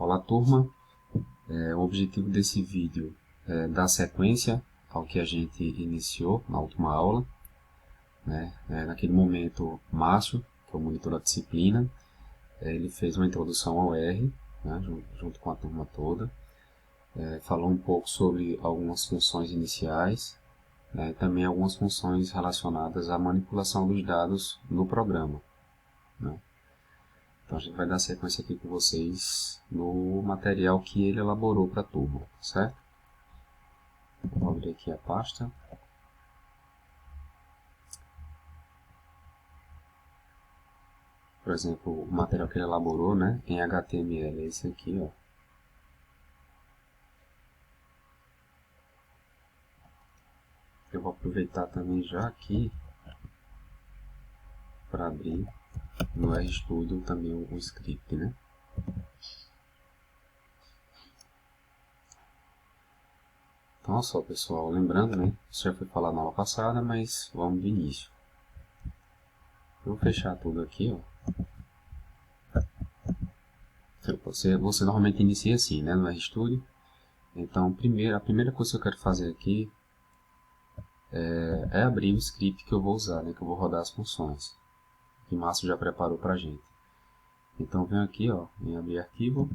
Olá turma, o objetivo desse vídeo é dar sequência ao que a gente iniciou na última aula, né? Naquele momento, Márcio, que é o monitor da disciplina, ele fez uma introdução ao R, né, junto com a turma toda, falou um pouco sobre algumas funções iniciais, né, e também algumas funções relacionadas à manipulação dos dados no programa, né? Então a gente vai dar sequência aqui com vocês no material que ele elaborou para a turma, certo? Vou abrir aqui a pasta. Por exemplo, o material que ele elaborou, né, em HTML é esse aqui, ó. Eu vou aproveitar também já aqui para abrir no RStudio também o script, né? Então, olha só, pessoal, lembrando, né, isso já foi falado na aula passada, mas vamos do início. Eu vou fechar tudo aqui, ó. Você normalmente inicia assim, né, no RStudio. Então, a primeira coisa que eu quero fazer aqui é abrir o script que eu vou usar, né, que eu vou rodar as funções, que o Márcio já preparou para a gente. Então, venho aqui, ó, em abrir arquivo.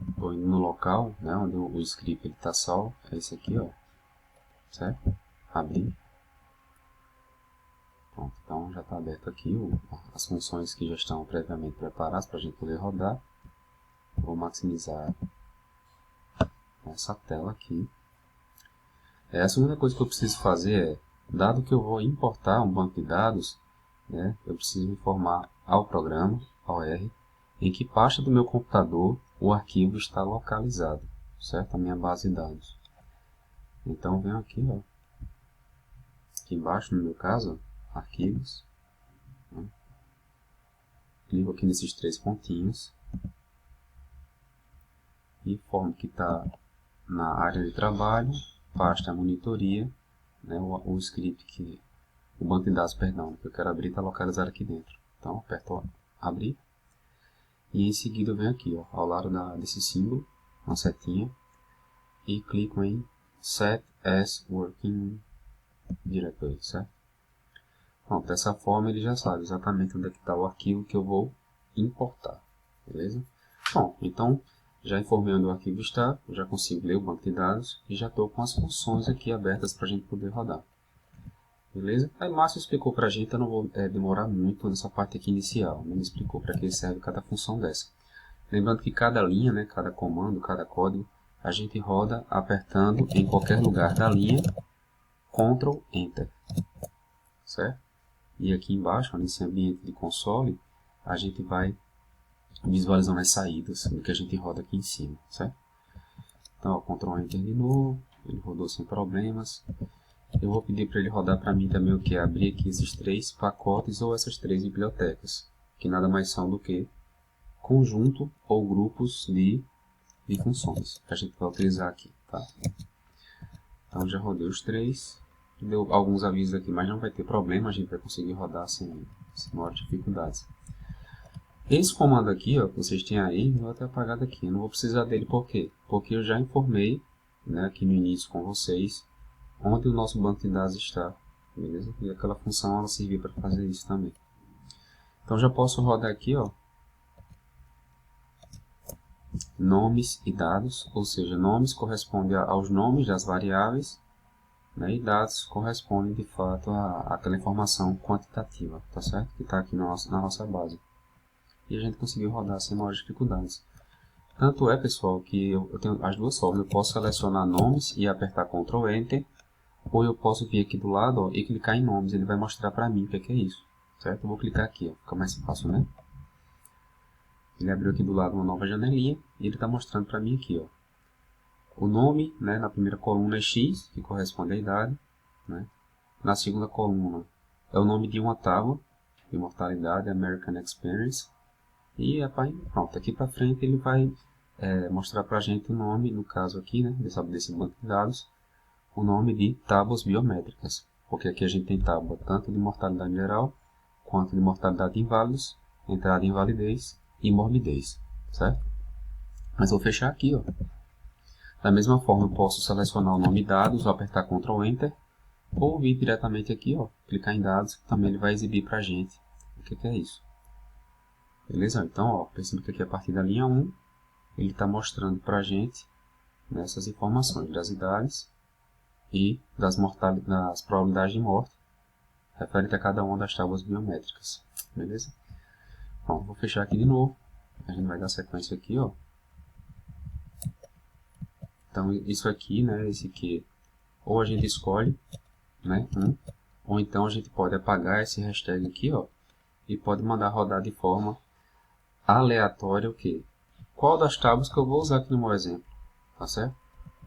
Estou indo no local, né, onde o script está salvo, é esse aqui, ó, certo? Abrir. Pronto, então já está aberto aqui as funções que já estão previamente preparadas para a gente poder rodar. Vou maximizar essa tela aqui. A segunda coisa que eu preciso fazer é, dado que eu vou importar um banco de dados, né, eu preciso informar ao programa, ao R, em que pasta do meu computador o arquivo está localizado, certo? A minha base de dados. Então venho aqui, ó, aqui embaixo, no meu caso, ó, arquivos, né? Clico aqui nesses três pontinhos e informo que está na área de trabalho, pasta monitoria, né, o script que o banco de dados, perdão, que eu quero abrir está localizado aqui dentro. Então aperto abrir e em seguida eu venho aqui, ó, ao lado desse símbolo, uma setinha, e clico em Set as Working Directory, certo? Pronto, dessa forma ele já sabe exatamente onde é que está o arquivo que eu vou importar, beleza? Bom, então já informei onde o arquivo está, eu já consigo ler o banco de dados e já estou com as funções aqui abertas para a gente poder rodar. Beleza? Aí o Márcio explicou para a gente, eu não vou demorar muito nessa parte aqui inicial, ele explicou para que serve cada função dessa. Lembrando que cada linha, né, cada comando, cada código, a gente roda apertando em qualquer lugar da linha, Ctrl Enter, certo? E aqui embaixo, nesse ambiente de console, a gente vai visualizando as saídas do que a gente roda aqui em cima, certo? Então, ó, Ctrl Enter de novo, ele rodou sem problemas. Eu vou pedir para ele rodar para mim também o que é abrir aqui esses três pacotes ou essas três bibliotecas, que nada mais são do que conjunto ou grupos de funções que a gente vai utilizar aqui, tá? Então já rodei os três, deu alguns avisos aqui, mas não vai ter problema, a gente vai conseguir rodar sem maiores dificuldades. Esse comando aqui, ó, que vocês têm aí, eu vou até apagar daqui, eu não vou precisar dele, por quê? Porque eu já informei, né, aqui no início com vocês, onde o nosso banco de dados está, beleza? E aquela função ela servir para fazer isso também. Então já posso rodar aqui, ó, nomes e dados, ou seja, nomes correspondem aos nomes das variáveis, né, e dados correspondem de fato àquela informação quantitativa, tá certo? Que está aqui na nossa base. E a gente conseguiu rodar sem maiores dificuldades. Tanto é, pessoal, que eu tenho as duas formas. Eu posso selecionar nomes e apertar Ctrl Enter, ou eu posso vir aqui do lado, ó, e clicar em nomes. Ele vai mostrar para mim o que é isso, certo? Eu vou clicar aqui, ó, fica mais fácil, né? Ele abriu aqui do lado uma nova janelinha e ele está mostrando para mim aqui, ó, o nome, né, na primeira coluna é X, que corresponde à idade, né? Na segunda coluna é o nome de uma tábua de mortalidade, American Experience, e pronto, aqui para frente ele vai mostrar para a gente o nome, no caso aqui, né, desse banco de dados, o nome de tábuas biométricas, porque aqui a gente tem tábua tanto de mortalidade geral quanto de mortalidade de inválidos, entrada em invalidez e morbidez, certo? Mas vou fechar aqui, ó. Da mesma forma, eu posso selecionar o nome dados, vou apertar Ctrl Enter, ou vir diretamente aqui, ó, clicar em dados, que também ele vai exibir para a gente o que é isso. Beleza? Então, ó, perceba que aqui a partir da linha 1, ele está mostrando para a gente essas informações das idades e das probabilidades de morte referente a cada uma das tábuas biométricas. Beleza? Pronto, vou fechar aqui de novo. A gente vai dar sequência aqui, ó. Então, isso aqui, né, esse aqui, ou a gente escolhe, né, ou então a gente pode apagar esse hashtag aqui, ó, e pode mandar rodar de forma aleatória o quê? Qual das tábuas que eu vou usar aqui no meu exemplo, tá certo?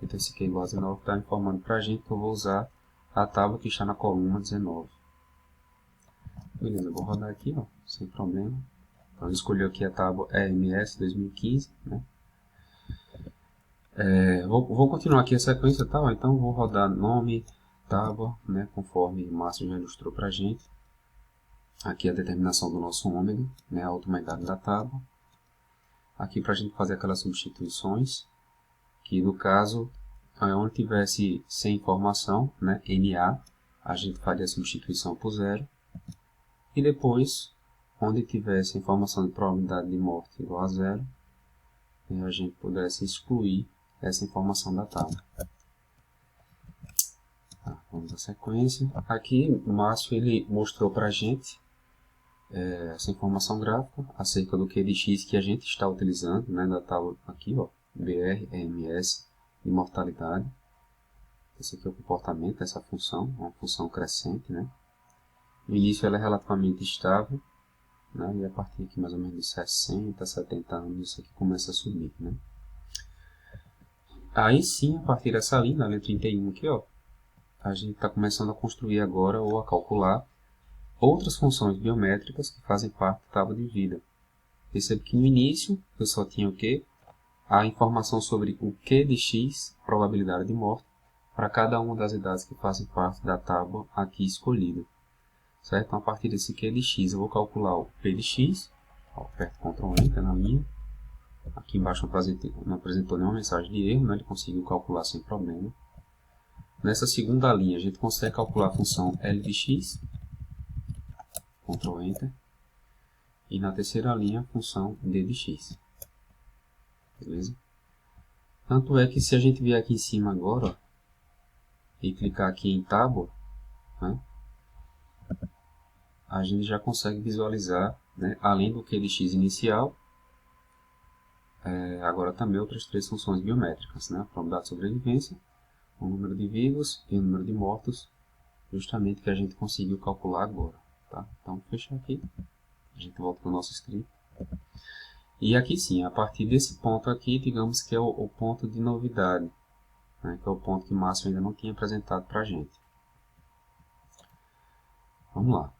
Então esse aqui igual a 19 está informando para a gente que eu vou usar a tábua que está na coluna 19. Beleza, eu vou rodar aqui, ó, sem problema. Então eu escolhi aqui a tábua EMS 2015, né? Vou continuar aqui a sequência, tá? Então vou rodar nome, tábua, né? Conforme o Márcio já ilustrou para a gente. Aqui a determinação do nosso ômega, né? A última idade da tábua. Aqui para a gente fazer aquelas substituições, que no caso, onde tivesse sem informação, né? NA, a gente faria a substituição por 0. E depois, onde tivesse informação de probabilidade de morte igual a 0, a gente pudesse excluir essa informação da tábua. Tá, vamos à sequência. Aqui o Márcio ele mostrou para a gente essa informação gráfica acerca do QDX que a gente está utilizando, né, da tábua aqui, ó, BR, EMS e mortalidade. Esse aqui é o comportamento dessa função, uma função crescente, né? No início ela é relativamente estável, né, e a partir aqui mais ou menos de 60, 70 anos isso aqui começa a subir, né? Aí sim, a partir dessa linha, na linha 31 aqui, ó, a gente está começando a construir agora ou a calcular outras funções biométricas que fazem parte da tábua de vida. Percebe que no início eu só tinha o quê? A informação sobre o Q de X, probabilidade de morte, para cada uma das idades que fazem parte da tábua aqui escolhida. Certo? Então, a partir desse Q de X, eu vou calcular o P de X. Ó, aperto Ctrl Enter na linha. Aqui embaixo não apresentou nenhuma mensagem de erro, né? Ele conseguiu calcular sem problema. Nessa segunda linha, a gente consegue calcular a função L de X. Ctrl Enter. E na terceira linha, a função D de X. Beleza? Tanto é que se a gente vier aqui em cima agora, ó, e clicar aqui em tábua, né, a gente já consegue visualizar, né, além do Q de X inicial, agora também outras três funções biométricas, né, a probabilidade de sobrevivência, o número de vivos e o número de mortos, justamente que a gente conseguiu calcular agora. Tá? Então, vou fechar aqui, a gente volta para o nosso script. E aqui sim, a partir desse ponto aqui, digamos que é o ponto de novidade, né, que é o ponto que o Márcio ainda não tinha apresentado para a gente. Vamos lá.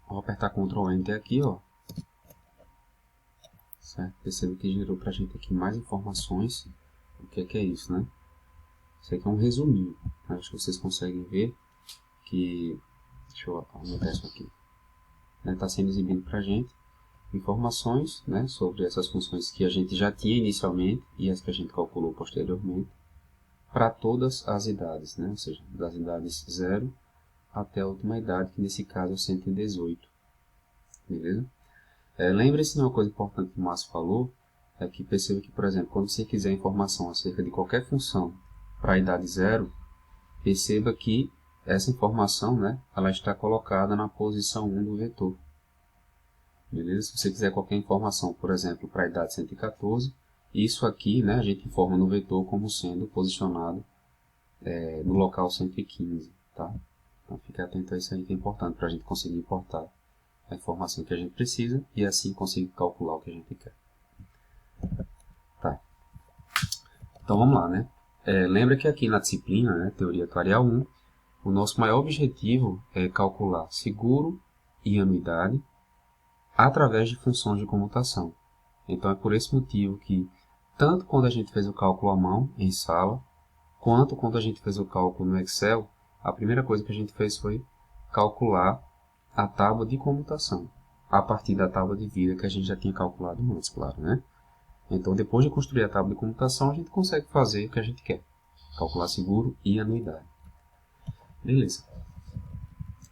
Vou apertar Ctrl Enter aqui, ó. Certo? Perceba que gerou para a gente aqui mais informações. O que é isso, né? Isso aqui é um resuminho. Acho que vocês conseguem ver que... Deixa eu aumentar isso aqui. Está sendo exibido para a gente informações, né, sobre essas funções que a gente já tinha inicialmente e as que a gente calculou posteriormente para todas as idades, né? Ou seja, das idades 0 até a última idade, que nesse caso é 118. Beleza? Lembre-se de uma coisa importante que o Márcio falou, é que perceba que, por exemplo, quando você quiser informação acerca de qualquer função para a idade 0, perceba que essa informação, né, ela está colocada na posição 1 do vetor. Beleza? Se você quiser qualquer informação, por exemplo, para a idade 114, isso aqui, né, a gente informa no vetor como sendo posicionado no local 115. Tá? Então fique atento a isso aí que é importante para a gente conseguir importar a informação que a gente precisa e assim conseguir calcular o que a gente quer. Tá. Então vamos lá, né? Lembra que aqui na disciplina, né, Teoria Atuarial 1, o nosso maior objetivo é calcular seguro e anuidade através de funções de comutação. Então é por esse motivo que, tanto quando a gente fez o cálculo à mão, em sala, quanto quando a gente fez o cálculo no Excel, a primeira coisa que a gente fez foi calcular a tábua de comutação, a partir da tábua de vida que a gente já tinha calculado antes, claro, né? Então, depois de construir a tábua de comutação, a gente consegue fazer o que a gente quer, calcular seguro e anuidade. Beleza.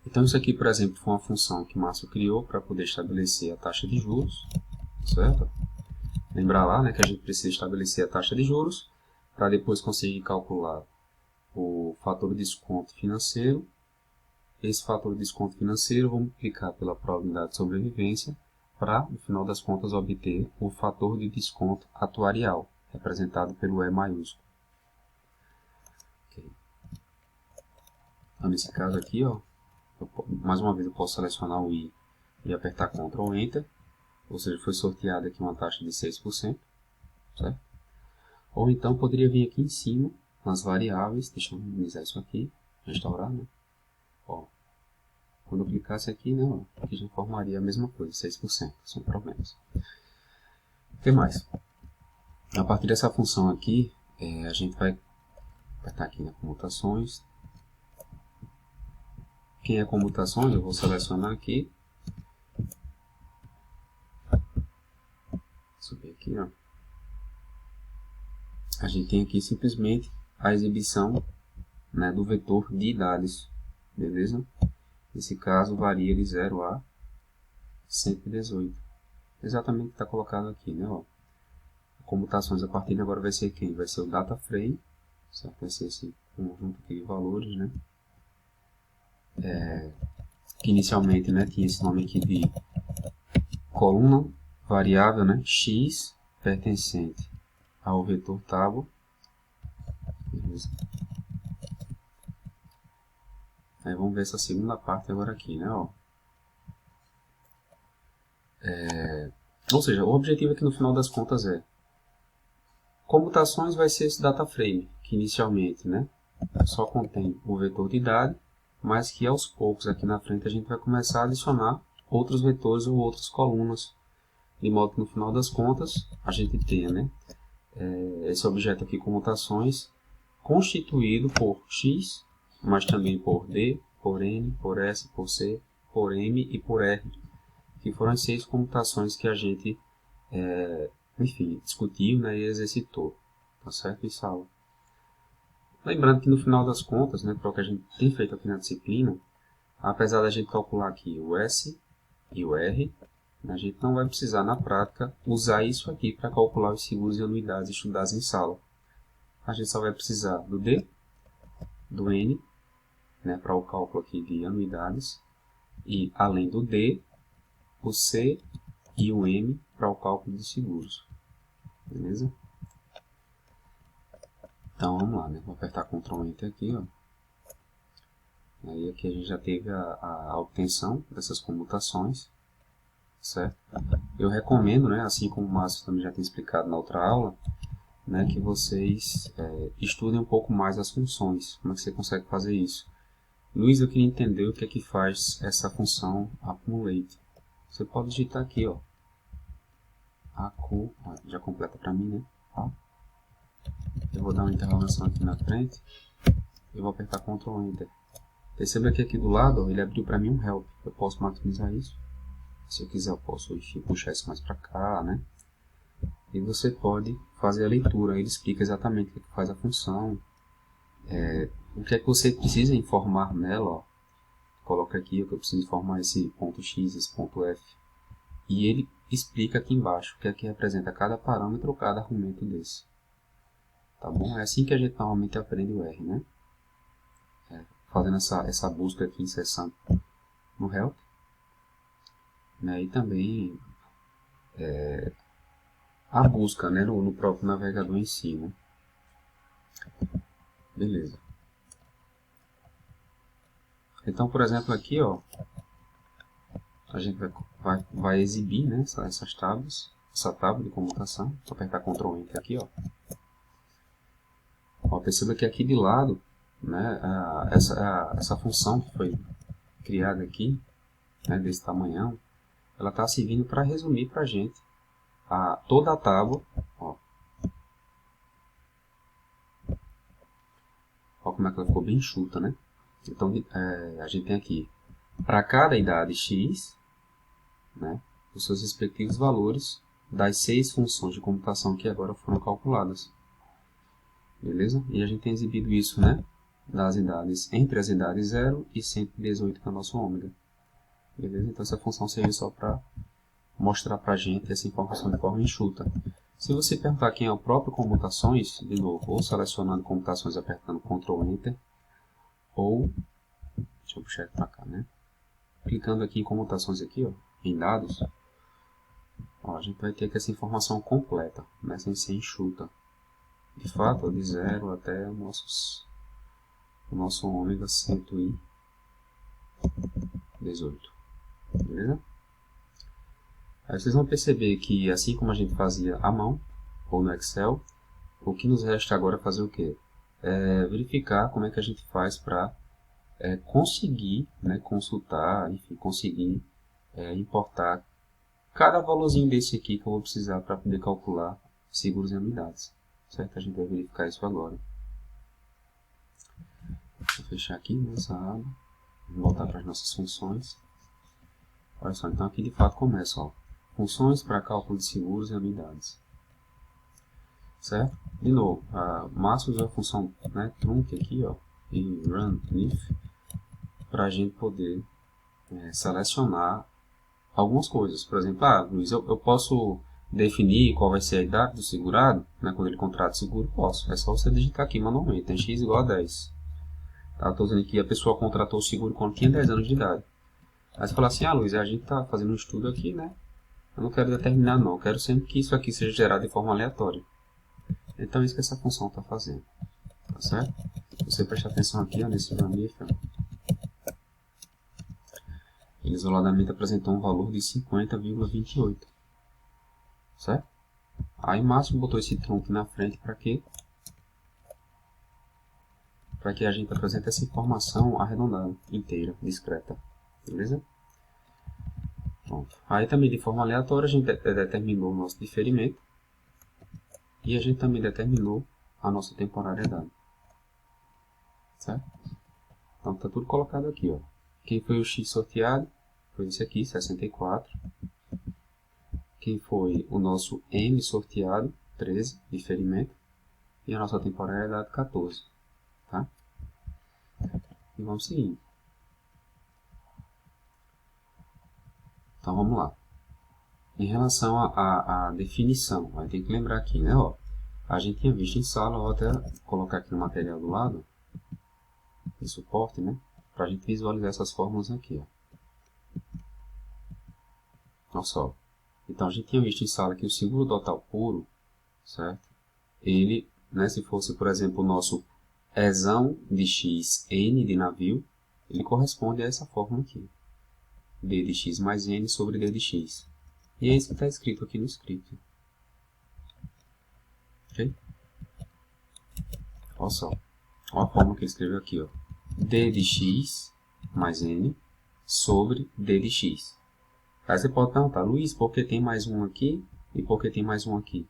Então, isso aqui, por exemplo, foi uma função que Márcio criou para poder estabelecer a taxa de juros, certo? Lembrar lá, né, que a gente precisa estabelecer a taxa de juros para depois conseguir calcular o fator de desconto financeiro. Esse fator de desconto financeiro vamos multiplicar pela probabilidade de sobrevivência para, no final das contas, obter o fator de desconto atuarial, representado pelo E maiúsculo. Okay. Então, nesse caso aqui, ó, mais uma vez eu posso selecionar o I e apertar Ctrl Enter, ou seja, foi sorteada aqui uma taxa de 6%, certo? Ou então poderia vir aqui em cima, nas variáveis, deixa eu minimizar isso aqui, restaurar, né? Ó, quando eu clicasse aqui, né, ó, aqui já formaria a mesma coisa, 6%, sem problemas. O que mais? A partir dessa função aqui, a gente vai apertar aqui na comutações. Quem é comutações, eu vou selecionar aqui. Subir aqui, ó. A gente tem aqui simplesmente a exibição, né, do vetor de idades, beleza? Nesse caso varia de 0 a 118. Exatamente o que está colocado aqui, né? Ó. Comutações a partir de agora vai ser quem? Vai ser o data frame, certo? Vai ser esse conjunto aqui de valores, né? Que inicialmente, né, tinha esse nome aqui de coluna variável, né? X pertencente ao vetor tábua. Beleza. Aí vamos ver essa segunda parte agora aqui, né? Ó. Ou seja, o objetivo aqui no final das contas é comutações vai ser esse data frame, que inicialmente, né, só contém o vetor de idade, mas que aos poucos aqui na frente a gente vai começar a adicionar outros vetores ou outras colunas, de modo que no final das contas a gente tenha, né, esse objeto aqui comutações constituído por x, mas também por d, por n, por s, por c, por m e por r, que foram as 6 comutações que a gente enfim, discutiu, né, e exercitou, tá certo? Em sala. Lembrando que no final das contas, né, para o que a gente tem feito aqui na disciplina, apesar da gente calcular aqui o S e o R, a gente não vai precisar na prática usar isso aqui para calcular os seguros e anuidades estudados em sala. A gente só vai precisar do D, do N, né, para o cálculo aqui de anuidades, e além do D, o C e o M para o cálculo de seguros. Beleza? Então vamos lá, né? Vou apertar Ctrl Enter aqui, ó. Aí aqui a gente já teve a obtenção dessas comutações, certo? Eu recomendo, né, assim como o Márcio também já tem explicado na outra aula, né, que vocês estudem um pouco mais as funções. Como é que você consegue fazer isso? Luiz, eu queria entender o que é que faz essa função accumulate. Você pode digitar aqui, ó, já completa para mim, né? Tá? Eu vou dar uma interrogação aqui na frente e vou apertar Ctrl Enter. Perceba que aqui do lado, ó, ele abriu para mim um help. Eu posso maximizar isso. Se eu quiser, eu posso puxar isso mais para cá, né? E você pode fazer a leitura. Ele explica exatamente o que faz a função. O que é que você precisa informar nela, ó. Coloca aqui o que eu preciso informar esse ponto X, esse ponto F. E ele explica aqui embaixo o que é que representa cada parâmetro ou cada argumento desse. Tá bom? É assim que a gente normalmente aprende o R, né? Fazendo essa busca aqui incessante no help, né? E também a busca, né, no próprio navegador em si, né? Beleza. Então, por exemplo, aqui, ó, a gente vai exibir, né, essas tábuas, essa tábua de comutação. Vou apertar Ctrl Enter aqui, ó. Ó, perceba que aqui de lado, né, essa função que foi criada aqui, né, desse tamanhão, ela está servindo para resumir para a gente toda a tábua. Ó. Ó como é que ela ficou bem enxuta, né? Então, a gente tem aqui para cada idade x, né, os seus respectivos valores das 6 funções de computação que agora foram calculadas. Beleza? E a gente tem exibido isso, né, das idades, entre as idades 0 e 118, que é o nosso ômega. Beleza? Então essa função serve só para mostrar para a gente essa informação de forma enxuta. Se você perguntar quem é o próprio computações, de novo, ou selecionando computações apertando Ctrl Enter, ou, deixa eu puxar aqui para cá, né? Clicando aqui em computações aqui, ó, em dados, ó, a gente vai ter aqui essa informação completa, né, sem ser enxuta. De fato, ó, de 0 até o nosso ômega 118. Beleza? Aí vocês vão perceber que, assim como a gente fazia à mão, ou no Excel, o que nos resta agora é fazer o quê? Verificar como é que a gente faz para conseguir, né, consultar, enfim, conseguir importar cada valorzinho desse aqui que eu vou precisar para poder calcular seguros e anuidades. Certo? A gente vai verificar isso agora. Vou fechar aqui nessa aba. Vamos voltar para as nossas funções. Olha só, então aqui de fato começa, ó, funções para cálculo de seguros e anuidades. Certo? De novo, a Márcio usa a função, né, trunc aqui, ó, e run if, para a gente poder selecionar algumas coisas. Por exemplo, Luiz, eu posso definir qual vai ser a idade do segurado, né, quando ele contrata o seguro? Posso. É só você digitar aqui manualmente, tem x igual a 10. Tá? Estou dizendo que a pessoa contratou o seguro quando tinha 10 anos de idade. Aí você fala assim, Luiz, a gente está fazendo um estudo aqui, né? Eu não quero determinar não, eu quero sempre que isso aqui seja gerado de forma aleatória. Então é isso que essa função está fazendo. Tá certo? Se você prestar atenção aqui, ó, nesse mamífero, ele isoladamente apresentou um valor de 50,28. Certo? Aí Márcio botou esse trunc na frente para quê? Para que a gente apresente essa informação arredondada, inteira, discreta. Beleza? Pronto. Aí também de forma aleatória a gente determinou o nosso diferimento e a gente também determinou a nossa temporariedade. Certo? Então está tudo colocado aqui, ó. Quem foi o x sorteado? Foi esse aqui, 64. Quem foi o nosso m sorteado? 13, diferimento. E a nossa temporariedade, 14. Tá? E vamos seguindo. Então vamos lá. Em relação à definição, aí tem que lembrar aqui, né? Ó, a gente tinha visto em sala, vou até colocar aqui no material do lado, de suporte, né? Para a gente visualizar essas fórmulas aqui, ó. Olha só. Então a gente tinha visto em sala que o seguro total puro, certo? Ele, né, se fosse, por exemplo, o nosso Ezão de x, n de navio, ele corresponde a essa fórmula aqui. D de x mais n sobre D de x. E é isso que está escrito aqui no script. Ok? Olha só. Olha a fórmula que ele escreveu aqui, ó. D de x mais n sobre D de x. Aí você pode perguntar, Luiz, por que tem mais um aqui e por que tem mais um aqui?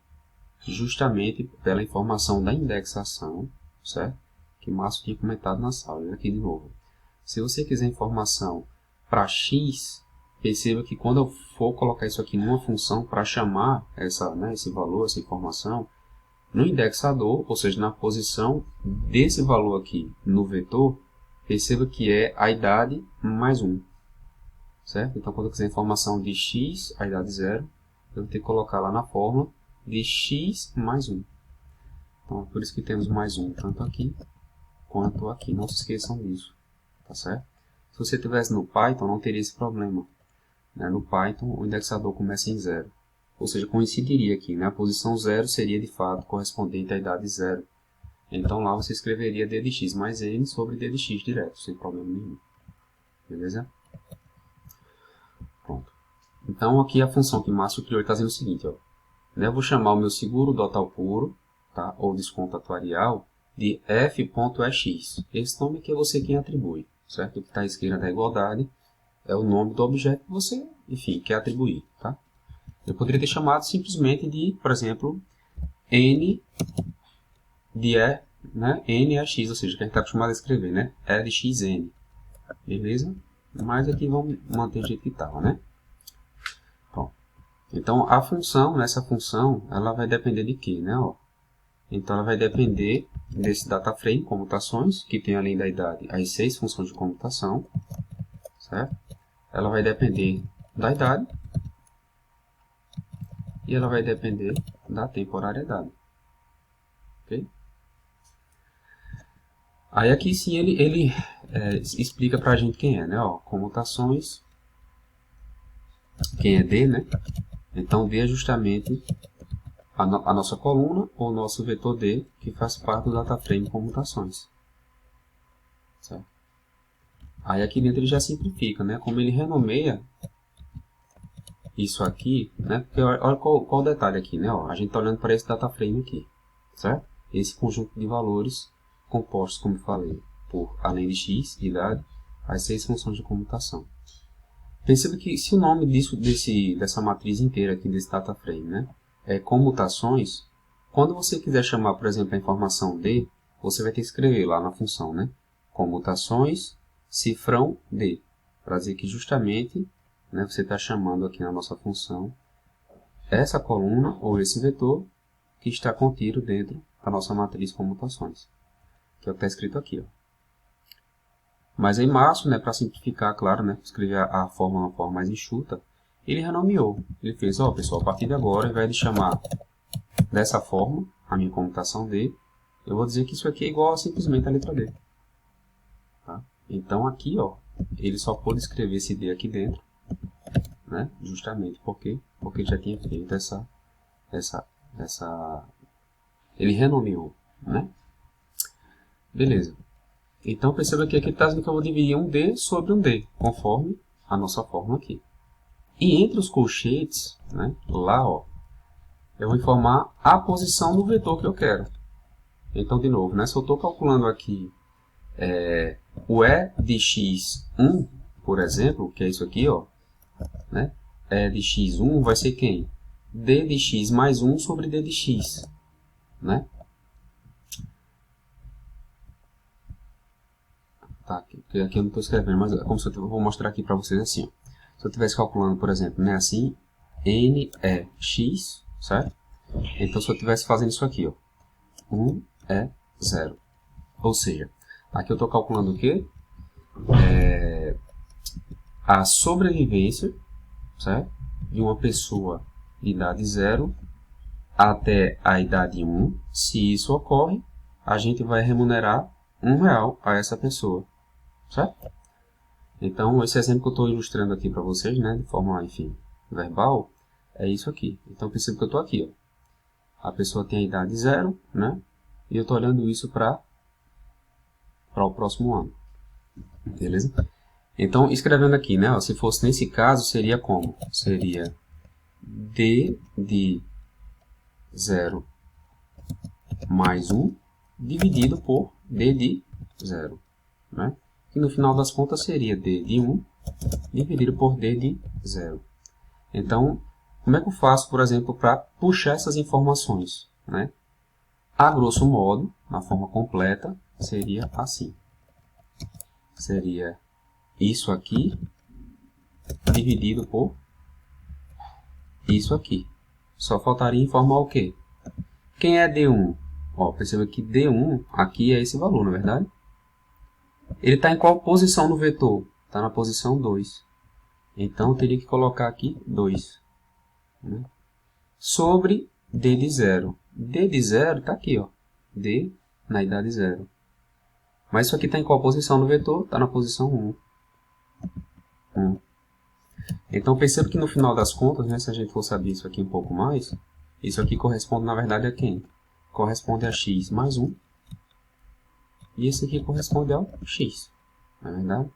Justamente pela informação da indexação, certo? Que Márcio tinha comentado na sala. Aqui de novo. Se você quiser informação para x, perceba que quando eu for colocar isso aqui numa função para chamar esse valor, essa informação, no indexador, ou seja, na posição desse valor aqui no vetor, perceba que é a idade mais 1. Certo? Então, quando eu quiser informação de x, a idade 0, eu vou ter que colocar lá na fórmula de x mais 1. Então, é por isso que temos mais 1 tanto aqui quanto aqui. Não se esqueçam disso. Tá certo? Se você tivesse no Python, não teria esse problema. Né? No Python, o indexador começa em 0. Ou seja, coincidiria aqui. Né? A posição 0 seria, de fato, correspondente à idade 0. Então, lá você escreveria d de x mais n sobre d de x direto, sem problema nenhum. Beleza? Pronto. Então, aqui a função que Márcio criou está dizendo o seguinte. Ó. Eu vou chamar o meu seguro total puro, tá? Ou desconto atuarial, de f.ex. Esse nome aqui é você quem atribui. Certo? O que está à esquerda da igualdade é o nome do objeto que você, enfim, quer atribuir. Tá? Eu poderia ter chamado simplesmente de, por exemplo, n de e, né? N é x, ou seja, que a gente está acostumado a escrever, né? E de xn. Beleza? Mas aqui vamos manter do jeito que estava, né? Bom, então a função, nessa função, ela vai depender de quê, né? Ó, então ela vai depender desse data frame, comutações, que tem além da idade as 6 funções de comutação, certo? Ela vai depender da idade e ela vai depender da temporariedade. Ok? Aí aqui sim ele explica pra gente quem é, né? Ó, comutações, quem é D, né? Então D é justamente a nossa coluna ou nosso vetor D, que faz parte do data frame comutações. Certo? Aí aqui dentro ele já simplifica, né? Como ele renomeia isso aqui, né? Porque olha qual o detalhe aqui, né? Ó, a gente está olhando para esse data frame aqui, certo? Esse conjunto de valores compostos, como eu falei, por além de x, idade, as 6 funções de comutação. Perceba que se o nome dessa matriz inteira aqui, desse data frame, né, é comutações, quando você quiser chamar, por exemplo, a informação D, você vai ter que escrever lá na função, né? Comutações, cifrão D, para dizer que justamente, né, você está chamando aqui na nossa função essa coluna ou esse vetor que está contido dentro da nossa matriz comutações, que é o que está escrito aqui, ó. Mas aí Márcio, né, para simplificar, claro, né, escrever a fórmula de uma forma mais enxuta, ele renomeou. Ele fez, ó, pessoal, a partir de agora, ao invés de chamar dessa forma a minha comutação D, eu vou dizer que isso aqui é igual a simplesmente a letra D. Tá? Então aqui, ó, ele só pôde escrever esse D aqui dentro, né, justamente porque já tinha feito ele renomeou, né? Beleza. Então perceba que aqui está dizendo que eu vou dividir um D sobre um D, conforme a nossa fórmula aqui. E entre os colchetes, né, lá, ó, eu vou informar a posição do vetor que eu quero. Então, de novo, né, se eu estou calculando aqui o E de x1, por exemplo, que é isso aqui, ó, né, E de x1 vai ser quem? D de x mais 1 sobre D de x, né? Tá, aqui eu não estou escrevendo, mas é como se eu vou mostrar aqui para vocês assim, ó. Se eu estivesse calculando, por exemplo, né, assim, n é x, certo? Então, se eu estivesse fazendo isso aqui, ó, 1 é 0. Ou seja, aqui eu estou calculando o quê? A sobrevivência, certo? De uma pessoa de idade 0 até a idade 1. Se isso ocorre, a gente vai remunerar R$1 a essa pessoa, certo? Então, esse exemplo que eu estou ilustrando aqui para vocês, né, de forma, enfim, verbal, é isso aqui. Então, perceba que eu estou aqui, ó. A pessoa tem a idade 0, né, e eu estou olhando isso para o próximo ano. Beleza? Então, escrevendo aqui, né, ó, se fosse nesse caso, seria como? Seria D de 0 mais 1 dividido por D de 0, né? E no final das contas seria D de 1 dividido por D de 0. Então, como é que eu faço, por exemplo, para puxar essas informações, né? A grosso modo, na forma completa, seria assim. Seria isso aqui dividido por isso aqui. Só faltaria informar o quê? Quem é D1? Ó, perceba que D1 aqui é esse valor, não é verdade? Ele está em qual posição no vetor? Está na posição 2. Então, eu teria que colocar aqui 2. Né? Sobre D de 0. D de 0 está aqui, ó. D na idade 0. Mas isso aqui está em qual posição no vetor? Está na posição 1. 1. Então, perceba que no final das contas, né, se a gente for saber isso aqui um pouco mais, isso aqui corresponde, na verdade, a quem? Corresponde a x mais 1. E esse aqui corresponde ao x. Não é verdade?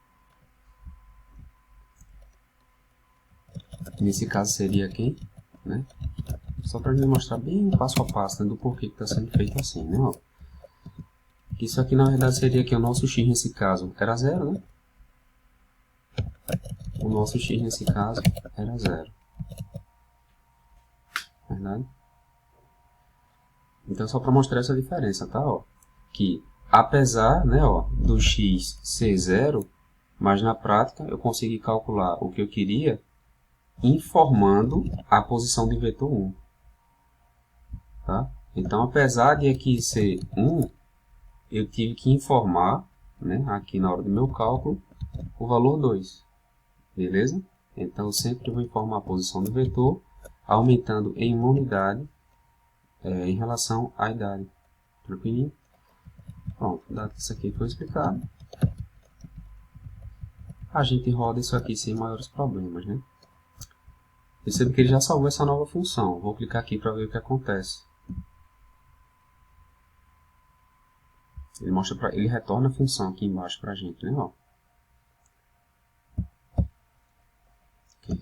Nesse caso seria quem? Né? Só para me mostrar bem passo a passo, né, do porquê que está sendo feito assim. Né? Ó. Isso aqui, na verdade, seria que o nosso x nesse caso era 0, né? O nosso x nesse caso era 0. Verdade? Então, só para mostrar essa diferença, tá? Ó, que apesar, né, ó, do x ser 0, Mas na prática eu consegui calcular o que eu queria informando a posição de vetor 1. Tá? Então, apesar de aqui ser 1, eu tive que informar, né, aqui na hora do meu cálculo, o valor 2. Beleza? Então, eu sempre vou informar a posição do vetor, aumentando em uma unidade em relação à idade. Tranquilinho? Pronto, dado que isso aqui foi explicado, a gente roda isso aqui sem maiores problemas, né? Perceba que ele já salvou essa nova função. Vou clicar aqui para ver o que acontece. Ele retorna a função aqui embaixo para a gente, né? Ó. Ok.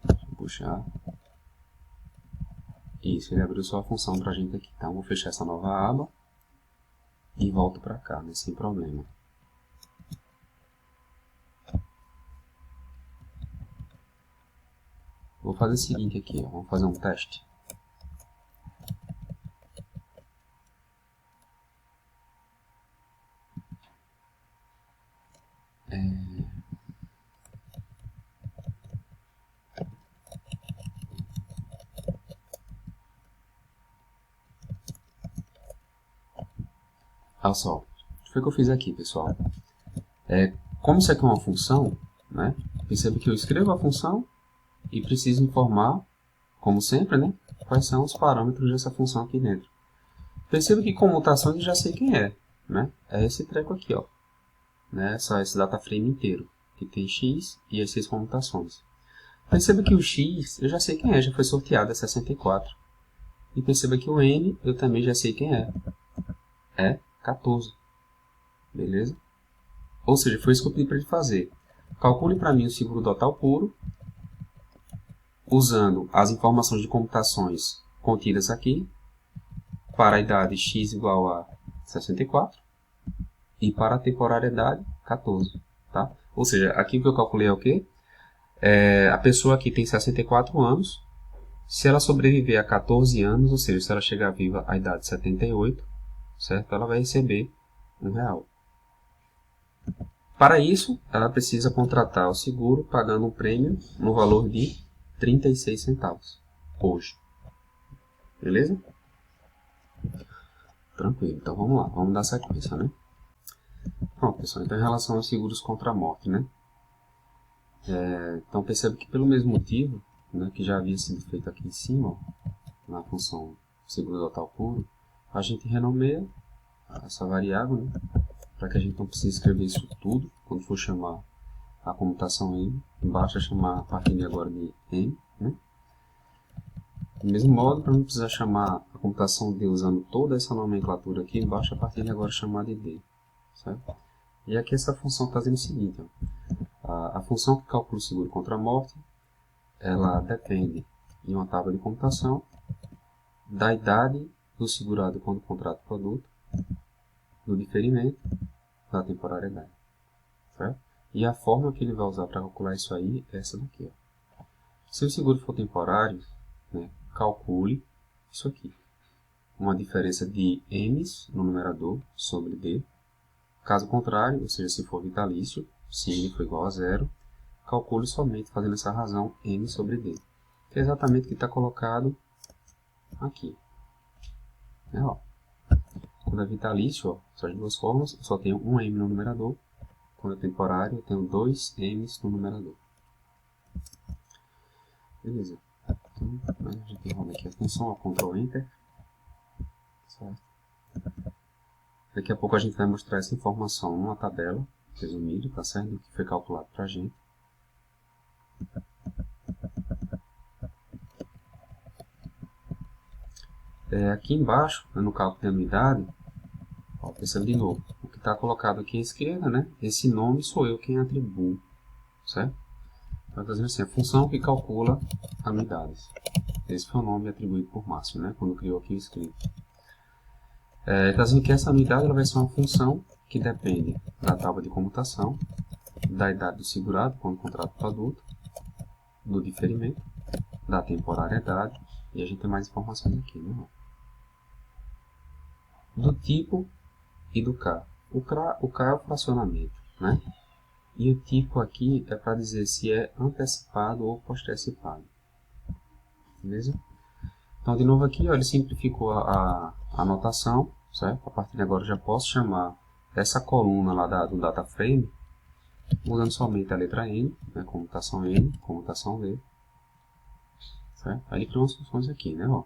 Deixa eu puxar. Isso, ele abriu só a função para a gente aqui. Então, vou fechar essa nova aba e volto para cá, né? Sem problema. Vou fazer o seguinte aqui, ó. Vamos fazer um teste. Olha só, o que foi que eu fiz aqui, pessoal? Como isso aqui é uma função, né? Perceba que eu escrevo a função e preciso informar, como sempre, né? Quais são os parâmetros dessa função aqui dentro. Perceba que comutação eu já sei quem é, né? É esse treco aqui, ó. Né? Só esse data frame inteiro, que tem x e as 6 comutações. Perceba que o x eu já sei quem é, já foi sorteado, é 64. E perceba que o n eu também já sei quem é 14. Beleza? Ou seja, foi isso que eu pedi para ele fazer. Calcule para mim o seguro total puro, usando as informações de computações contidas aqui, para a idade x igual a 64 e para a temporariedade 14. Tá? Ou seja, aqui o que eu calculei é o quê? A pessoa aqui tem 64 anos, se ela sobreviver a 14 anos, ou seja, se ela chegar viva à idade de 78, certo? Ela vai receber R$1. Para isso, ela precisa contratar o seguro pagando um prêmio no valor de 36 centavos hoje. Beleza? Tranquilo. Então vamos lá, vamos dar sequência, né? Bom, pessoal, então em relação aos seguros contra a morte, né? Então percebe que pelo mesmo motivo, né, que já havia sido feito aqui em cima, ó, na função seguro total puro, a gente renomeia essa variável, né, para que a gente não precise escrever isso tudo quando for chamar a comutação m. Basta chamar a partir de agora de m. Né? Do mesmo modo, para não precisar chamar a computação d usando toda essa nomenclatura aqui, basta a partir de agora chamar de d. Certo? E aqui essa função está dizendo o seguinte, ó, a função que calcula o seguro contra a morte, ela depende de uma tábua de computação, da idade do segurado quando contrata o produto, do diferimento, da temporariedade. Certo? E a forma que ele vai usar para calcular isso aí é essa daqui. Ó. Se o seguro for temporário, né, calcule isso aqui. Uma diferença de m no numerador sobre d. Caso contrário, ou seja, se for vitalício, se n for igual a zero, calcule somente fazendo essa razão m sobre d. Que é exatamente o que está colocado aqui. Ó. Quando é vitalício, ó, só de duas formas, eu só tenho um m no numerador. Quando é temporário, eu tenho 2 m's no numerador. Beleza. Então, a gente roda aqui a função, ó, Ctrl Enter. Certo. Daqui a pouco a gente vai mostrar essa informação numa tabela, resumida, tá certo? O que foi calculado pra gente. Aqui embaixo, né, no cálculo de anuidade, ó, percebe de novo, o que está colocado aqui à esquerda, né? Esse nome sou eu quem atribuo, certo? Então, está dizendo assim, a função que calcula anuidades. Esse foi o nome atribuído por Márcio, né? Quando criou aqui o script. Está dizendo que essa anuidade ela vai ser uma função que depende da tábua de comutação, da idade do segurado quando contrata o produto, do diferimento, da temporariedade, e a gente tem mais informações aqui, né? Do tipo e do K. O K é o fracionamento, né? E o tipo aqui é para dizer se é antecipado ou postecipado. Beleza? Então, de novo aqui, ó, ele simplificou a anotação, certo? A partir de agora eu já posso chamar essa coluna lá do data frame, usando somente a letra N, né? Comutação N, comutação V. Certo? Aí ele criou umas funções aqui, né? Ó,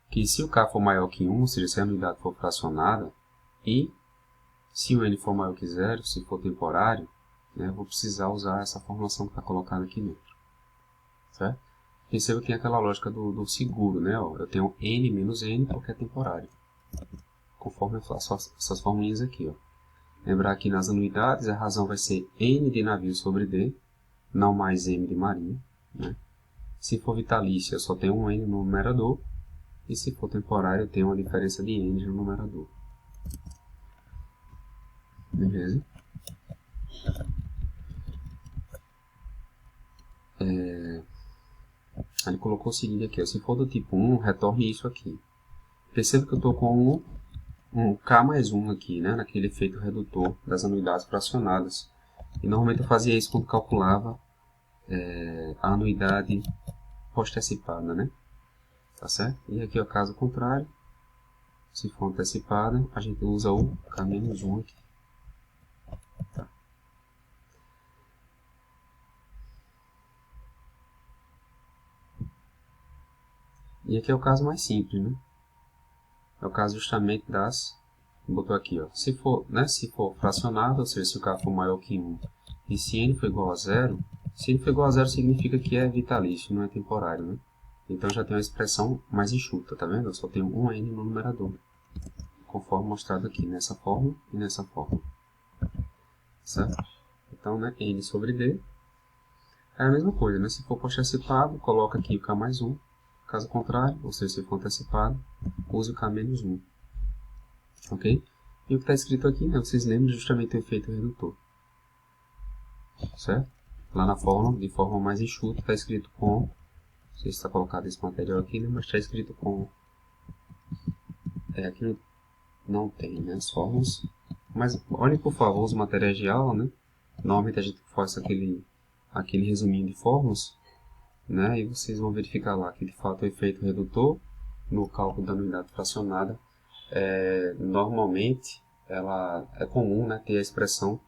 que se o K for maior que 1, ou seja, se a unidade for fracionada, e se o N for maior que 0, se for temporário, né, eu vou precisar usar essa formulação que está colocada aqui dentro. Certo? Perceba que tem aquela lógica do seguro, né? Ó, eu tenho N menos N porque é temporário. Conforme eu faço essas formulinhas aqui. Ó. Lembrar que nas anuidades a razão vai ser N de navio sobre D, não mais M de Maria. Né? Se for vitalícia, eu só tenho um N no numerador. E se for temporário, eu tenho uma diferença de N no numerador. Beleza? Ele colocou o seguinte aqui, ó, se for do tipo 1, retorne isso aqui. Perceba que eu estou com um K mais 1 aqui, né, naquele efeito redutor das anuidades fracionadas. E normalmente eu fazia isso quando calculava a anuidade postecipada, né? Tá certo? E aqui é o caso contrário. Se for antecipada, a gente usa o K-1 aqui. Tá. E aqui é o caso mais simples, né? É o caso justamente das... Botou aqui, ó. Se for fracionado, ou seja, se o K for maior que 1 e se N for igual a 0, se N for igual a 0 significa que é vitalício, não é temporário, né? Então já tem uma expressão mais enxuta, tá vendo? Eu só tenho um N no numerador, conforme mostrado aqui, nessa forma e nessa forma. Certo? Então, né, N sobre D é a mesma coisa, né? Se for postecipado, coloca aqui o K mais 1. Caso contrário, ou seja, se for antecipado, use o K menos 1. Ok? E o que está escrito aqui, né? Vocês lembram justamente o efeito redutor. Certo? Lá na fórmula, de forma mais enxuta, está escrito com... Não sei se está colocado esse material aqui, né? Mas está escrito com... aqui não tem, né? As fórmulas. Mas olhem, por favor, os materiais de aula, né? Normalmente a gente faz aquele resuminho de fórmulas, né? E vocês vão verificar lá que, de fato, o efeito redutor, no cálculo da unidade fracionada, normalmente, ela é comum, né, ter a expressão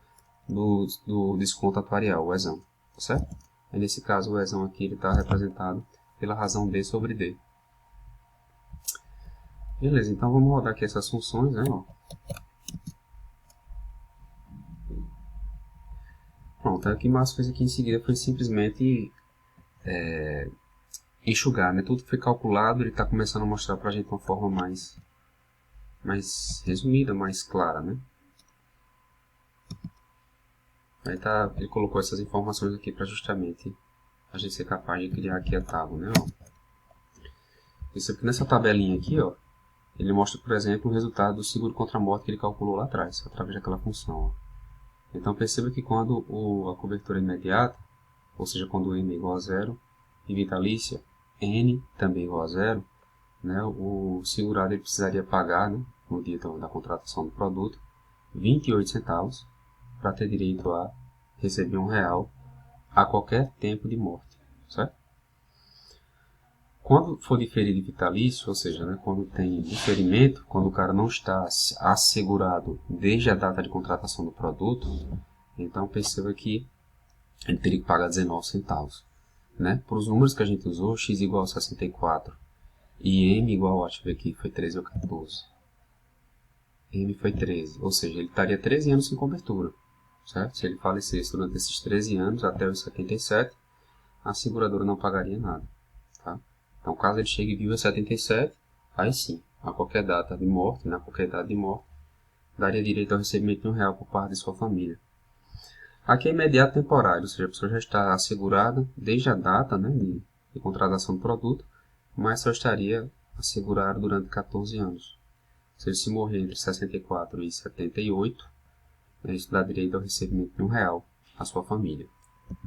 do desconto atuarial, o ESão, tá certo? E nesse caso, o ESão aqui está representado pela razão D sobre D. Beleza, então vamos rodar aqui essas funções, né? Ó. Pronto, o que o Márcio fez aqui em seguida foi simplesmente enxugar, né? Tudo foi calculado, ele está começando a mostrar para a gente uma forma mais resumida, mais clara, né? Aí ele colocou essas informações aqui para justamente a gente ser capaz de criar aqui a tábua, né? Ó. Isso aqui nessa tabelinha aqui, ó, ele mostra, por exemplo, o resultado do seguro contra a morte que ele calculou lá atrás, através daquela função. Ó. Então perceba que quando a cobertura é imediata, ou seja, quando N é igual a 0, e vitalícia, N também é igual a 0, né, o segurado ele precisaria pagar, né, no dia da contratação do produto, 28 centavos para ter direito a receber R$1 a qualquer tempo de morte, certo? Quando for diferido vitalício, ou seja, né, quando tem diferimento, quando o cara não está assegurado desde a data de contratação do produto, então perceba que ele teria que pagar 19 centavos. Né? Para os números que a gente usou, x igual a 64 e m igual a, deixa eu ver aqui, foi 13 ou 14. M foi 13, ou seja, ele estaria 13 anos sem cobertura. Certo? Se ele falecesse durante esses 13 anos, até os 77, a seguradora não pagaria nada. Tá? Então, caso ele chegue vivo a 77, aí sim, a qualquer data de morte, né, a qualquer idade de morte, daria direito ao recebimento de R$1 por parte de sua família. Aqui é imediato temporário, ou seja, a pessoa já está assegurada desde a data, né, de contratação do produto, mas só estaria assegurada durante 14 anos. Ou seja, se morrer entre 64 e 78, né, isso dá direito ao recebimento de R$1 à sua família.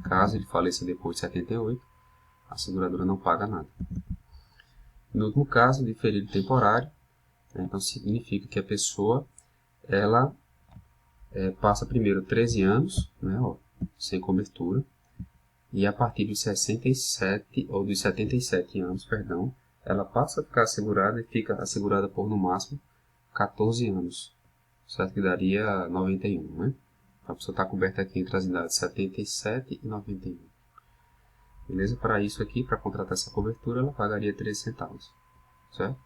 Caso ele faleça depois de 78, a seguradora não paga nada. No último caso, diferido temporário, né, então significa que a pessoa ela passa primeiro 13 anos, né, ó, sem cobertura, e a partir dos 67, ou dos 77 anos, perdão, ela passa a ficar assegurada e fica assegurada por, no máximo, 14 anos, certo? Que daria 91, né? A pessoa está coberta aqui entre as idades 77 e 91. Beleza? Para isso aqui, para contratar essa cobertura, ela pagaria 13 centavos, certo?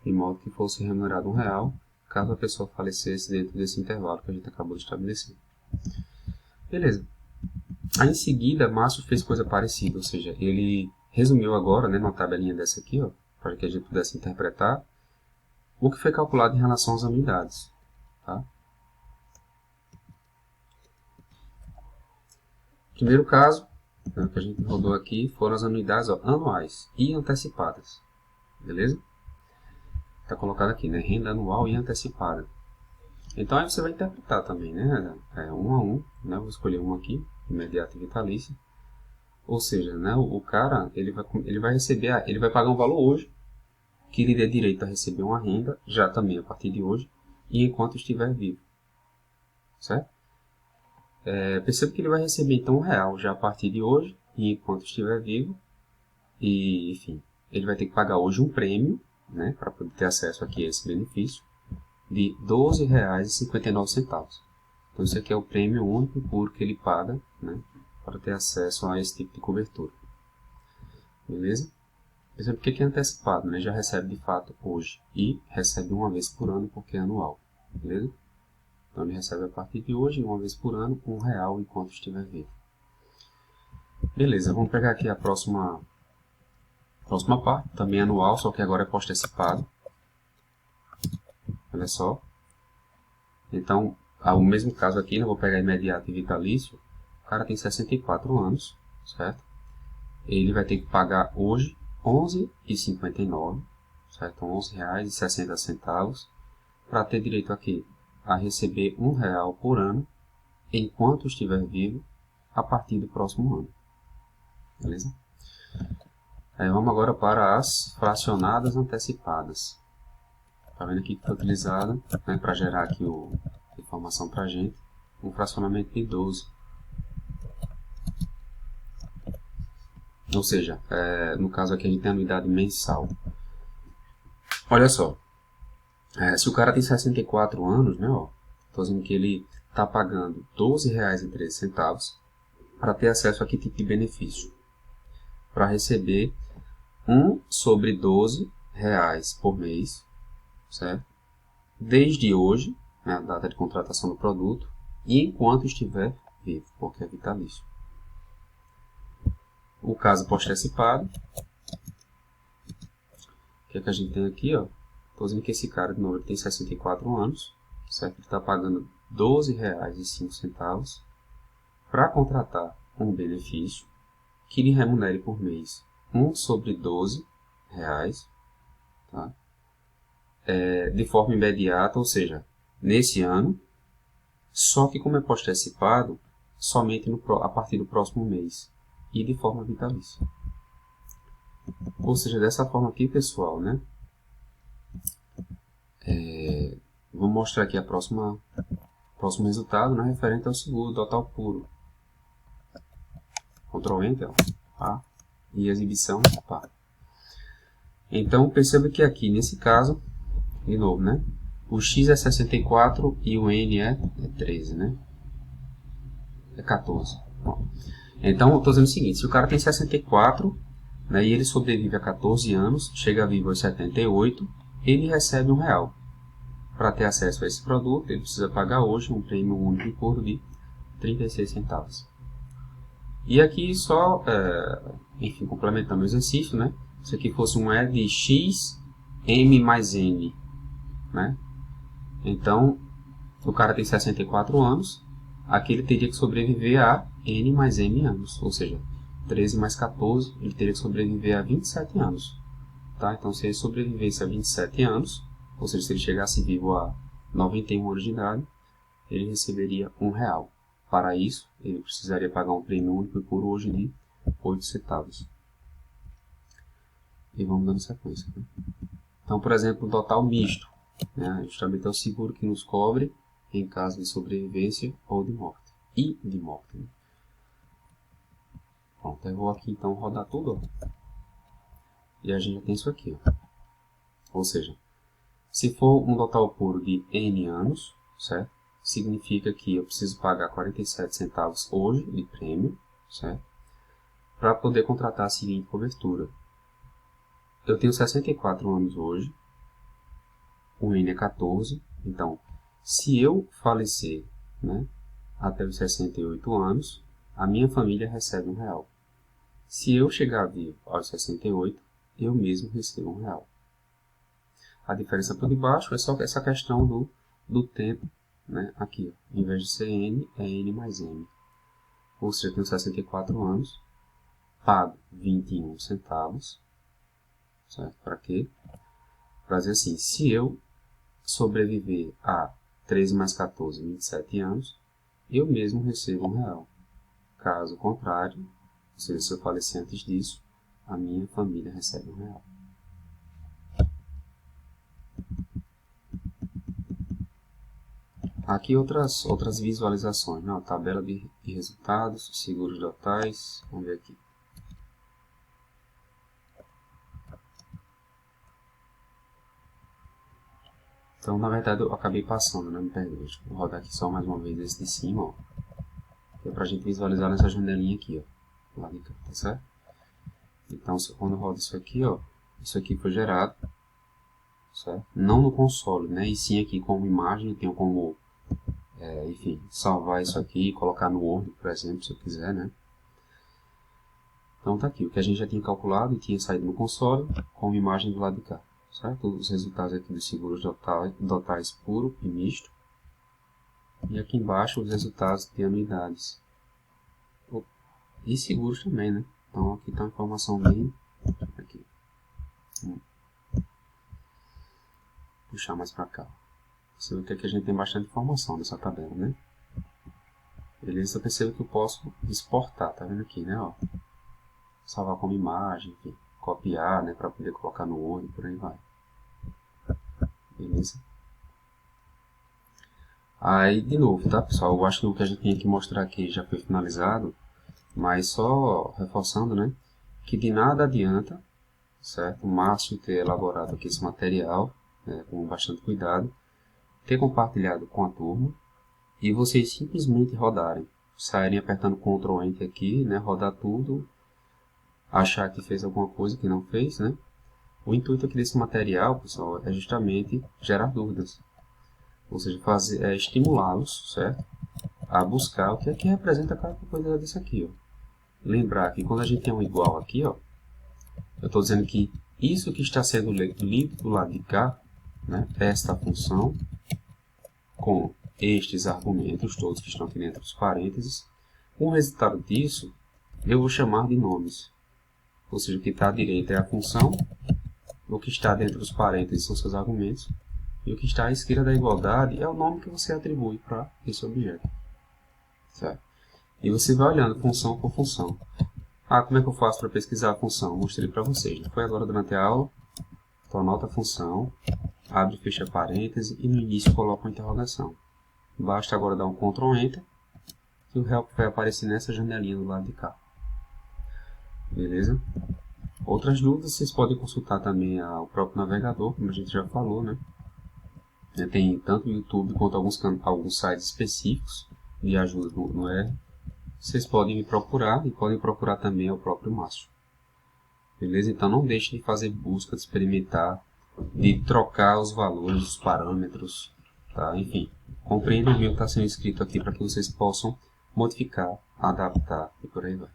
De modo que fosse remunerado R$1, caso a pessoa falecesse dentro desse intervalo que a gente acabou de estabelecer. Beleza. Aí em seguida, Márcio fez coisa parecida, ou seja, ele resumiu agora, né, numa tabelinha dessa aqui, ó, para que a gente pudesse interpretar o que foi calculado em relação às anuidades. Tá? Primeiro caso, né, que a gente rodou aqui, foram as anuidades, ó, anuais e antecipadas. Beleza? Está colocado aqui, né, renda anual e antecipada. Então aí você vai interpretar também, né, um a um, né, vou escolher um aqui, imediato e vitalício. Ou seja, né, o cara ele vai receber, ele vai pagar um valor hoje, que lhe dê direito a receber uma renda, já também a partir de hoje, e enquanto estiver vivo. Certo? Perceba que ele vai receber então R$1 já a partir de hoje, e enquanto estiver vivo, e enfim, ele vai ter que pagar hoje um prêmio, né, para poder ter acesso aqui a esse benefício, de R$ 12,59. Então isso aqui é o prêmio único e puro que ele paga, né, para ter acesso a esse tipo de cobertura. Beleza? Por exemplo, o que é antecipado, né? Já recebe de fato hoje e recebe uma vez por ano porque é anual. Beleza? Então ele recebe a partir de hoje, uma vez por ano, R$1 enquanto estiver vivo. Beleza, vamos pegar aqui a próxima parte, também anual, só que agora é pós-antecipado. Olha só. Então, o mesmo caso aqui, né? Vou pegar imediato e vitalício. O cara tem 64 anos, certo? Ele vai ter que pagar hoje R$11,59, certo? R$11,60, para ter direito aqui a receber R$1 por ano, enquanto estiver vivo, a partir do próximo ano. Beleza? Aí vamos agora para as fracionadas antecipadas. Está vendo aqui que foi utilizada, né, para gerar aqui a informação para a gente, um fracionamento de 12. Ou seja, no caso aqui a gente tem a anuidade mensal. Olha só, se o cara tem 64 anos, né, ó, estou dizendo que ele está pagando R$ 12,13 para ter acesso a que tipo de benefício? Para receber 1 sobre R$12 por mês, certo? Desde hoje, né, a data de contratação do produto, e enquanto estiver vivo, porque é vitalício. O caso pós-antecipado, o que é que a gente tem aqui, ó? Estou dizendo que esse cara, de novo, ele tem 64 anos, certo? Ele está pagando R$ 12,05 para contratar um benefício que lhe remunere por mês 1 sobre R$12, tá? De forma imediata, ou seja, nesse ano, só que como é pós-antecipado, somente a partir do próximo mês e de forma vitalícia. Ou seja, dessa forma aqui, pessoal, né? Vou mostrar aqui o próximo resultado, né, referente ao seguro total puro. Ctrl Enter, tá? E exibição, pá. Então, perceba que aqui, nesse caso, de novo, né? O X é 64 e o N é 13, né? É 14. Bom, então, eu estou dizendo o seguinte, se o cara tem 64, né, e ele sobrevive a 14 anos, chega vivo aos 78, ele recebe R$1. Para ter acesso a esse produto, ele precisa pagar hoje um prêmio único e puro de 36 centavos. E aqui só, enfim, complementando o exercício, né? Se aqui fosse um E de X, M mais N, né? Então, o cara tem 64 anos, aqui ele teria que sobreviver a N mais M anos, ou seja, 13 mais 14, ele teria que sobreviver a 27 anos. Tá? Então, se ele sobrevivesse a 27 anos, ou seja, se ele chegasse vivo a 91 anos de idade, ele receberia R$1. Para isso, ele precisaria pagar um prêmio único e puro hoje de 8 centavos. E vamos dando sequência. Né? Então, por exemplo, o total misto. Né? Justamente é o seguro que nos cobre em caso de sobrevivência ou de morte. E de morte. Né? Pronto, eu vou aqui então rodar tudo. Ó. E a gente já tem isso aqui. Ó. Ou seja, se for um total puro de N anos, certo? Significa que eu preciso pagar 47 centavos hoje de prêmio, certo? Para poder contratar a seguinte cobertura. Eu tenho 64 anos hoje, o N é 14, então, se eu falecer, né, até os 68 anos, a minha família recebe R$1. Se eu chegar vivo aos 68, eu mesmo recebo R$1. A diferença por debaixo é só essa questão do tempo, né, aqui, ó. Em vez de ser N, é N mais M. Ou seja, eu tenho 64 anos, pago 21 centavos, certo? Para quê? Para dizer assim, se eu sobreviver a 13 mais 14, 27 anos, eu mesmo recebo R$1. Caso contrário, ou seja, se eu falecer antes disso, a minha família recebe R$1. Aqui outras visualizações, né? Tabela de resultados, seguros totais, vamos ver aqui. Então, na verdade, eu acabei passando, né? Me perdoe. Vou rodar aqui só mais uma vez esse de cima, ó. Que é pra gente visualizar nessa janelinha aqui, ó. Lá de cá, tá certo? Então, quando eu rodo isso aqui, ó. Isso aqui foi gerado, certo? Não no console, né? E sim aqui como imagem, eu tenho como, enfim, salvar isso aqui e colocar no Word, por exemplo, se eu quiser, né? Então tá aqui, o que a gente já tinha calculado e tinha saído no console, como imagem do lado de cá. Certo? Os resultados aqui dos seguros totais puro e misto. E aqui embaixo os resultados de anuidades. E seguros também, né? Então aqui está uma informação bem... Aqui. Puxar mais para cá. Você vê que aqui a gente tem bastante informação nessa tabela, né? Beleza? Eu percebo que eu posso exportar, tá vendo aqui, né? Ó. Salvar como imagem, enfim. Copiar, né? Para poder colocar no Word e por aí vai. Beleza? Aí, de novo, tá, pessoal? Eu acho que o que a gente tinha que mostrar aqui já foi finalizado, mas só reforçando, né? Que de nada adianta, certo? O Márcio ter elaborado aqui esse material, né, com bastante cuidado, ter compartilhado com a turma, e vocês simplesmente rodarem. Saírem apertando Ctrl Enter aqui, né? Rodar tudo, achar que fez alguma coisa que não fez, né? O intuito aqui desse material, pessoal, é justamente gerar dúvidas. Ou seja, estimulá-los, certo? A buscar o que é que representa cada coisa disso aqui, ó. Lembrar que quando a gente tem um igual aqui, ó, eu estou dizendo que isso que está sendo lido do lado de cá, né, esta função, com estes argumentos todos que estão aqui dentro dos parênteses, o resultado disso eu vou chamar de nomes. Ou seja, o que está à direita é a função, o que está dentro dos parênteses são seus argumentos, e o que está à esquerda da igualdade é o nome que você atribui para esse objeto. Certo? E você vai olhando função por função. Ah, como é que eu faço para pesquisar a função? Mostrei para vocês. Né? Foi agora durante a aula. Então anota a função, abre e fecha parêntese e no início coloca uma interrogação. Basta agora dar um Ctrl Enter e o help vai aparecer nessa janelinha do lado de cá. Beleza? Outras dúvidas vocês podem consultar também o próprio navegador, como a gente já falou, né? Tem tanto o YouTube quanto alguns sites específicos de ajuda no R. Vocês podem me procurar e podem procurar também o próprio Márcio. Beleza? Então não deixe de fazer busca, de experimentar, de trocar os valores, os parâmetros, tá? Enfim, compreendam bem o que está sendo escrito aqui para que vocês possam modificar, adaptar e por aí vai.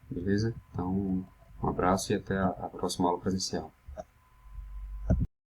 Beleza? Então, um abraço e até a próxima aula presencial.